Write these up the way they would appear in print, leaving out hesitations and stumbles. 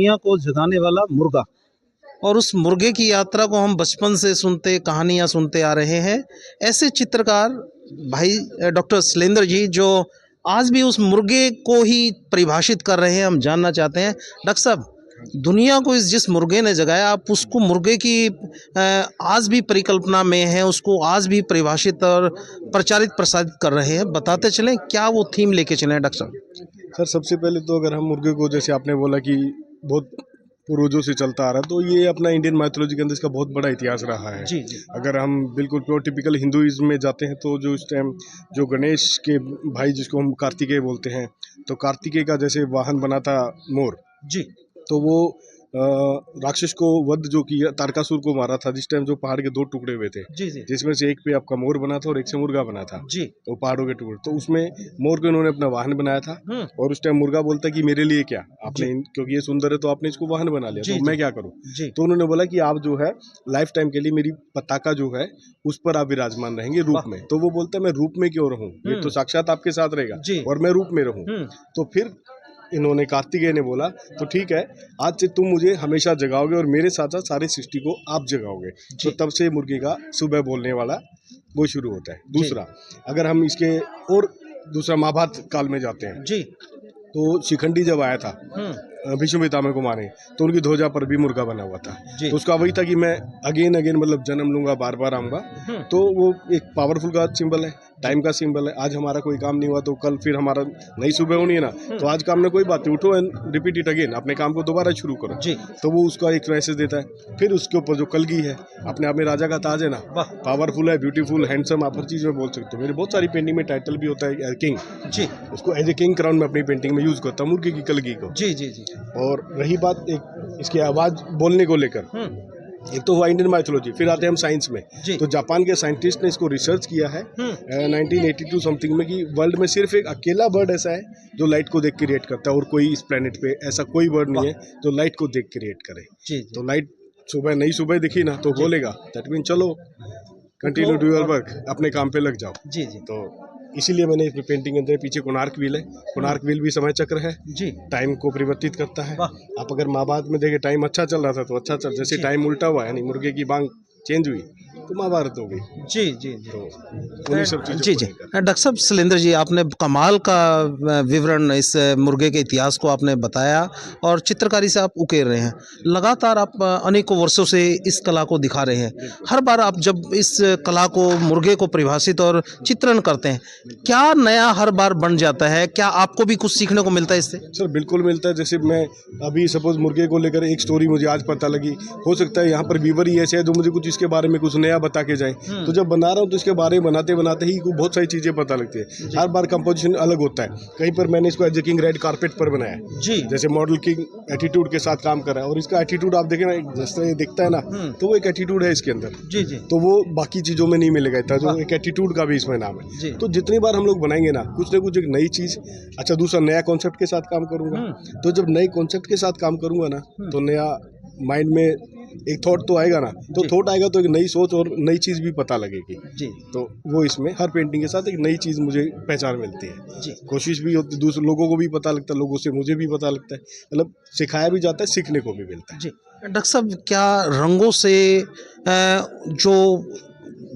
दुनिया को जगाने वाला मुर्गा, और उस मुर्गे की यात्रा को हम बचपन से सुनते, कहानियाँ सुनते आ रहे हैं। ऐसे चित्रकार भाई डॉक्टर शैलेंद्र जी, जो आज भी उस मुर्गे को ही परिभाषित कर रहे हैं, हम जानना चाहते हैं। डॉक्टर साहब, दुनिया को जिस मुर्गे ने जगाया, आप उसको मुर्गे की आज भी परिकल्पना में है, उसको आज भी परिभाषित और प्रचारित प्रसारित कर रहे हैं। बताते चलें क्या वो थीम लेके चले हैं डॉक्टर साहब? सर, सबसे पहले तो अगर हम मुर्गे को, जैसे आपने बोला कि बहुत पूर्वजों से चलता आ रहा है, तो ये अपना इंडियन माइथोलॉजी के अंदर इसका बहुत बड़ा इतिहास रहा है। जी जी। अगर हम बिल्कुल प्योर टिपिकल हिंदुइज्म में जाते हैं तो जो इस टाइम जो गणेश के भाई, जिसको हम कार्तिकेय बोलते हैं, तो कार्तिकेय का जैसे वाहन बना था मोर, जी तो वो राक्षस को वध जो किया, तारकासुर को मारा था, जिस टाइम जो पहाड़ के दो टुकड़े हुए थे, जी जी जिसमें से एक पे आपका मोर बना था और एक से मुर्गा बना था, जी। तो पहाड़ों के टुकड़े, तो उसमें मोर को इन्होंने अपना वाहन बनाया था। हम्म। और उस टाइम मुर्गा बोलता कि मेरे लिए क्या, आपने जी। क्योंकि ये सुंदर है तो आपने इसको वाहन बना लिया, जी, तो जी। मैं क्या करूं। जी तो उन्होंने बोला कि आप जो है लाइफ टाइम के लिए मेरी पताका जो है उस पर आप विराजमान रहेंगे रूप में। तो वो बोलता है मैं रूप में क्यों रहूं, ये तो साक्षात आपके साथ रहेगा जी। और मैं रूप में रहूं। तो फिर इन्होंने, कार्तिकेय ने बोला तो ठीक है, आज से तुम मुझे हमेशा जगाओगे और मेरे साथ साथ सारी सृष्टि को आप जगाओगे। तो तब से मुर्गे का सुबह बोलने वाला वो शुरू होता है। दूसरा, अगर हम इसके और दूसरा महाभारत काल में जाते हैं, जी। तो शिखंडी जब आया था भीष्म पितामह को मारे, तो उनकी ध्वजा पर भी मुर्गा बना हुआ था। जी। तो उसका वही था कि मैं अगेन मतलब जन्म लूंगा, बार बार आऊंगा। तो वो एक पावरफुल का सिंबल है, टाइम का सिंबल है। आज हमारा कोई काम नहीं हुआ तो कल फिर हमारा नई सुबह होनी है ना, तो आज काम में कोई बात नहीं, उठो एंड रिपीट इट अगेन, अपने काम को दोबारा शुरू करो। जी। तो वो उसका एक मैसेज देता है। फिर उसके ऊपर जो कलगी है, अपने आप में राजा का ताज है ना, पावरफुल है, ब्यूटीफुल, हैंडसम, आप हर चीज में बोल सकते हो। मेरी बहुत सारी पेंटिंग में टाइटल भी होता है किंग जी। उसको एज ए किंग क्राउन में अपनी पेंटिंग में यूज करता हूँ, मुर्गे की कलगी को। जी जी जी। और रही बात एक इसकी आवाज बोलने को लेकर, एक तो हुआ इंडियन माइथोलॉजी, फिर आते हैं हम साइंस में। तो जापान के साइंटिस्ट ने इसको रिसर्च किया है 1982 समथिंग में, कि वर्ल्ड में सिर्फ एक अकेला बर्ड ऐसा है जो लाइट को देख के रिएक्ट करता है, और कोई इस प्लेनेट पे ऐसा कोई बर्ड नहीं है जो लाइट को देख के रिएक्ट करे। जी। तो लाइट सुबह, नई सुबह दिखी ना तो बोलेगा, दैट मीन चलो कंटिन्यू डू योर वर्क, अपने काम पे लग जाओ। जी जी। तो इसीलिए मैंने इस पेंटिंग के अंदर पीछे कोणार्क व्हील है। कोणार्क व्हील भी समय चक्र है जी। टाइम को परिवर्तित करता है। आप अगर महाभारत में देखें, टाइम अच्छा चल रहा था तो अच्छा चल, जैसे टाइम उल्टा हुआ यानी मुर्गे की बांग चेंज हुई तो महाभारत हो गई। जी जी। तो उन्हीं सब चीजों जी को जी। लेकर। डॉक्टर साहब शैलेंद्र जी, आपने कमाल का विवरण इस मुर्गे के इतिहास को आपने बताया, और चित्रकारी से आप उकेर रहे हैं। लगातार आप अनेकों वर्षों से इस कला को दिखा रहे हैं। हर बार आप जब इस कला को, मुर्गे को परिभाषित और चित्रण करते हैं, क्या नया हर बार बन जाता है? क्या आपको भी कुछ सीखने को मिलता है इससे? सर बिल्कुल मिलता है। जैसे मैं अभी सपोज मुर्गे को लेकर एक स्टोरी मुझे आज पता लगी, हो सकता है यहाँ पर व्यूवर ही ऐसे है जो मुझे कुछ इसके बारे में कुछ नया बता के जाए। तो जब बना रहा हूँ तो इसके बारे में बनाते बनाते ही बहुत सारी चीजें पता लगती है। हर बार कंपोजिशन अलग होता है। कहीं पर मैंने इसको as a king red carpet पर बनाया जी। जैसे मॉडल किंग एटीट्यूड के साथ काम कर रहा है, और इसका एटीट्यूड आप देखें ना, जिस तरह ये दिखता है ना, तो वो एक एटीट्यूड है इसके अंदर। जी जी। तो वो बाकी चीजों में नहीं मिलेगा इतना, जो एक एटीट्यूड का भी इसमें नाम है। तो जितनी बार हम लोग बनाएंगे ना कुछ एक नई चीज। अच्छा, दूसरा नया कॉन्सेप्ट के साथ काम करूंगा। तो जब नए कॉन्सेप्ट के साथ काम करूंगा ना, तो नया माइंड में एक थॉट तो आएगा ना, तो थॉट आएगा तो एक नई सोच और नई चीज भी पता लगेगी जी। तो वो इसमें हर पेंटिंग के साथ एक नई चीज मुझे पहचान मिलती है जी। कोशिश भी होती है, दूसरे लोगों को भी पता लगता है, लोगों से मुझे भी पता लगता है, मतलब सिखाया भी जाता है, सीखने को भी मिलता है। जी। डॉक्टर साहब, क्या रंगों से जो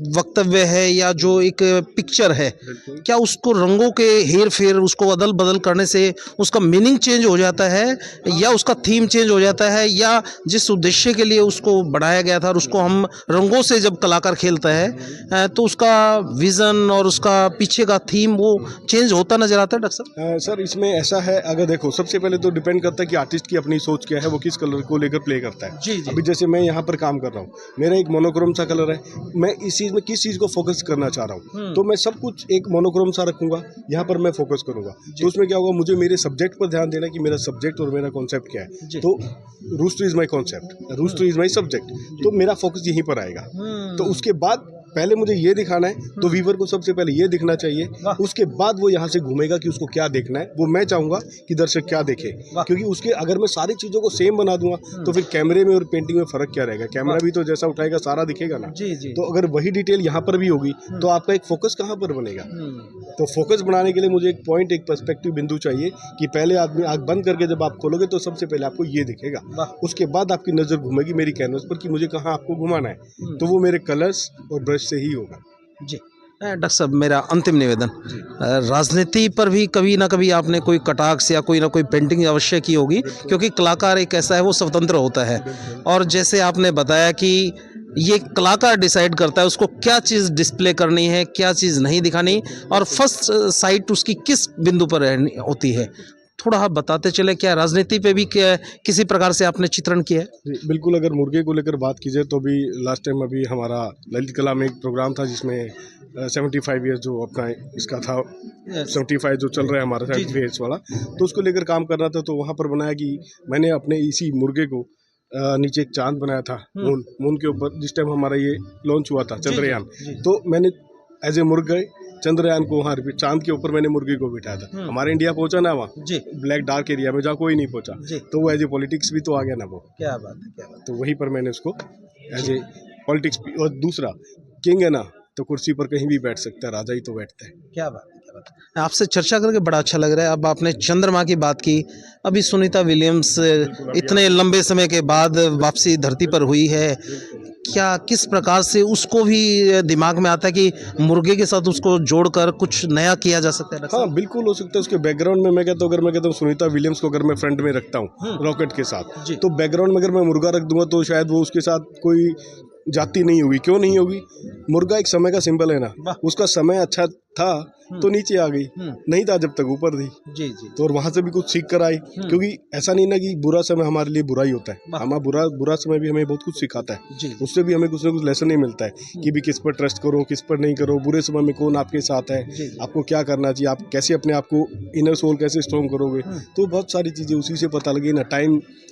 वक्तव्य है या जो एक पिक्चर है, क्या उसको रंगों के हेर फेर, उसको अदल बदल करने से उसका मीनिंग चेंज हो जाता है, या उसका थीम चेंज हो जाता है, या जिस उद्देश्य के लिए उसको बढ़ाया गया था और उसको हम रंगों से जब कलाकार खेलता है तो उसका विज़न और उसका पीछे का थीम वो चेंज होता नजर आता है? डॉक्टर साहब सर इसमें ऐसा है, अगर देखो सबसे पहले तो डिपेंड करता है कि आर्टिस्ट की अपनी सोच क्या है, वो किस कलर को लेकर प्ले करता है। जी जी। अभी जैसे मैं यहाँ पर काम कर रहा हूँ, मेरा एक मोनोक्रोम सा कलर है, मैं इस चीज़ में किस चीज़ को फोकस करना चाह रहा हूँ, तो मैं सब कुछ एक मोनोक्रोम सा रखूंगा, यहाँ पर मैं फोकस करूंगा। तो उसमें क्या होगा, मुझे मेरे सब्जेक्ट पर ध्यान देना कि मेरा सब्जेक्ट और मेरा कॉन्सेप्ट क्या है। तो rooster is my concept, rooster is my subject, तो मेरा फोकस यहीं पर आएगा। तो उसके बाद पहले मुझे ये दिखाना है तो व्यूवर को सबसे पहले ये दिखना चाहिए, उसके बाद वो यहाँ से घूमेगा कि उसको क्या देखना है। वो मैं चाहूँगा कि दर्शक क्या देखे, क्योंकि उसके अगर मैं सारी चीज़ों को सेम बना दूंगा तो फिर कैमरे में और पेंटिंग में फ़र्क क्या रहेगा। कैमरा भी तो जैसा उठाएगा सारा दिखेगा ना। तो अगर वही डिटेल यहाँ पर भी होगी तो आपका एक फोकस कहाँ पर बनेगा। तो फोकस बनाने के लिए मुझे एक पॉइंट, एक पर्सपेक्टिव बिंदु चाहिए कि पहले आदमी आँख बंद करके जब आप खोलोगे तो सबसे पहले आपको ये दिखेगा, उसके बाद आपकी नज़र घूमेगी मेरी कैनवस पर कि मुझे कहाँ आपको घुमाना है। तो वो मेरे कलर्स और ब्रश से ही होगा। जी डॉक्टर साहब, मेरा अंतिम निवेदन, राजनीति पर भी कभी ना कभी आपने कोई कटाक्ष या कोई ना कोई पेंटिंग अवश्य की होगी, क्योंकि कलाकार एक ऐसा है वो स्वतंत्र होता है, और जैसे आपने बताया कि ये कलाकार डिसाइड करता है उसको क्या चीज़ डिस्प्ले करनी है, क्या चीज़ नहीं दिखानी, और फर्स्ट साइट उसकी किस बिंदु पर होती है। थोड़ा आप बताते चले, क्या राजनीति पे भी क्या किसी प्रकार से आपने चित्रण किया है? जी, बिल्कुल। अगर मुर्गे को लेकर बात की जाए तो भी लास्ट टाइम अभी हमारा ललित कला में एक प्रोग्राम था जिसमें 75 ईयर्स जो अपना इसका था, 75 जो चल रहा है हमारा 75 ईयर्स वाला, तो उसको लेकर काम कर रहा था। तो वहाँ पर बनाया कि मैंने अपने इसी मुर्गे को नीचे एक चांद बनाया था, मून के ऊपर, जिस टाइम हमारा ये लॉन्च हुआ था चंद्रयान। तो मैंने एज ए मुर्गे चंद्रयान को वहाँ चांद के ऊपर मैंने मुर्गी को बिठाया था। हमारा इंडिया पहुंचा ना वहाँ ब्लैक डार्क एरिया में जहाँ कोई नहीं पहुंचा, तो वो एज ए पॉलिटिक्स भी तो आ गया ना वो। क्या बात है, क्या बात। तो वहीं पर मैंने उसको एज ए पॉलिटिक्स। और दूसरा, किंग है ना तो कुर्सी पर कहीं भी बैठ सकता है, राजा ही तो बैठता है। क्या बात है, क्या बात है। आपसे चर्चा करके बड़ा अच्छा लग रहा है। अब आपने चंद्रमा की बात की, अभी सुनीता विलियम्स इतने लंबे समय के बाद वापसी धरती पर हुई है, क्या किस प्रकार से उसको भी दिमाग में आता है कि मुर्गे के साथ उसको जोड़कर कुछ नया किया जा सकता है? हाँ, बिल्कुल हो सकता है। उसके बैकग्राउंड में मैं कहता हूँ सुनीता विलियम्स को अगर मैं फ्रंट में रखता हूँ रॉकेट के साथ, तो बैकग्राउंड में अगर मैं मुर्गा रख दूंगा तो शायद वो उसके साथ कोई जाति नहीं होगी। क्यों नहीं होगी? मुर्गा एक समय का सिंबल है ना, उसका समय अच्छा था तो नीचे आ गई, नहीं था जब तक ऊपर थी। जी जी। तो और वहां से भी कुछ सीख कर आई, क्योंकि ऐसा नहीं ना कि बुरा समय हमारे लिए बुरा ही होता है। हमारा बुरा समय भी हमें बहुत कुछ सिखाता है, उससे भी हमें कुछ ना कुछ लेसन नहीं मिलता है कि भी किस पर ट्रस्ट करो, किस पर नहीं करो, बुरे समय में कौन आपके साथ है, आपको क्या करना चाहिए, आप कैसे अपने आप को इनर सोल कैसे स्ट्रॉन्ग करोगे। तो बहुत सारी चीजें उसी से पता लगी ना।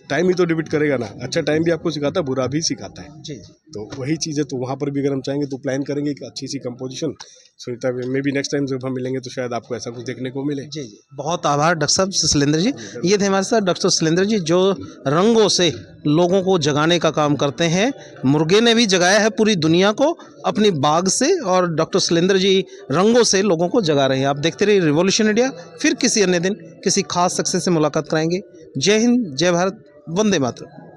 टाइम ही तो डिबेट करेगा ना। अच्छा टाइम भी आपको सिखाता है, बुरा भी सिखाता है। तो वही चीज़ है। तो वहाँ पर भी अगर हम चाहेंगे तो प्लान करेंगे एक अच्छी सी कंपोजिशन सुनीता में भी नेक्स्ट टाइम जब हम मिलेंगे तो शायद आपको ऐसा कुछ देखने को मिले। जी जी, बहुत आभार डॉक्टर साहब शैलेंद्र जी। ये थे हमारे साथ डॉक्टर शैलेंद्र जी, जो रंगों से लोगों को जगाने का काम करते हैं। मुर्गे ने भी जगाया है पूरी दुनिया को अपनी बाग से, और डॉक्टर शैलेंद्र जी रंगों से लोगों को जगा रहे हैं। आप देखते रहिए रिवॉल्यूशन इंडिया। फिर किसी अन्य दिन किसी खास शख्स से मुलाकात कराएंगे। जय हिंद, जय भारत, वंदे मातरम।